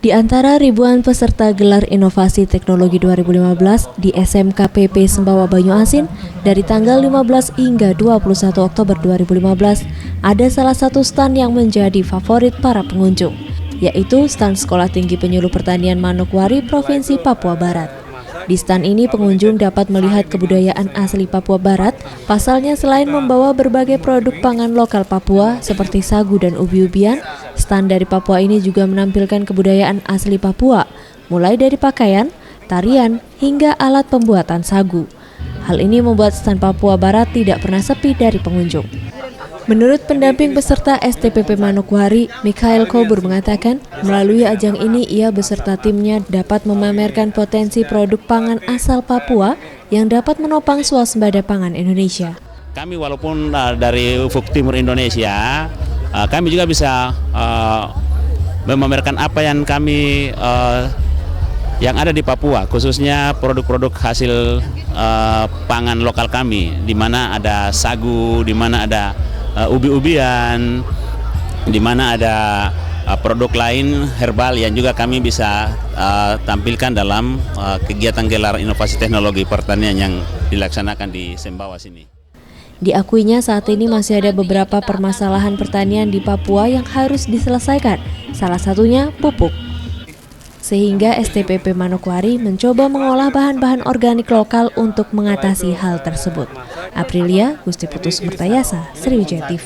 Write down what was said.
Di antara ribuan peserta gelar Inovasi Teknologi 2015 di SMKPP Sembawa Banyuasin dari tanggal 15 hingga 21 Oktober 2015, ada salah satu stan yang menjadi favorit para pengunjung, yaitu stan Sekolah Tinggi Penyuluh Pertanian Manokwari, Provinsi Papua Barat. Di stan ini pengunjung dapat melihat kebudayaan asli Papua Barat. Pasalnya selain membawa berbagai produk pangan lokal Papua seperti sagu dan ubi-ubian, stan dari Papua ini juga menampilkan kebudayaan asli Papua, mulai dari pakaian, tarian, hingga alat pembuatan sagu. Hal ini membuat stan Papua Barat tidak pernah sepi dari pengunjung. Menurut pendamping peserta STPP Manokwari, Mikhail Kobur mengatakan, melalui ajang ini ia beserta timnya dapat memamerkan potensi produk pangan asal Papua yang dapat menopang swasembada pangan Indonesia. Kami walaupun dari ufuk timur Indonesia, kami juga bisa memamerkan apa yang kami yang ada di Papua, khususnya produk-produk hasil pangan lokal kami, di mana ada sagu, di mana ada ubi-ubian, di mana ada produk lain herbal yang juga kami bisa tampilkan dalam kegiatan gelar inovasi teknologi pertanian yang dilaksanakan di Sembawa sini. Diakuinya saat ini masih ada beberapa permasalahan pertanian di Papua yang harus diselesaikan, salah satunya pupuk. Sehingga STPP Manokwari mencoba mengolah bahan-bahan organik lokal untuk mengatasi hal tersebut. Aprilia Gusti Putus Mertayasa, Sriwijaya TV.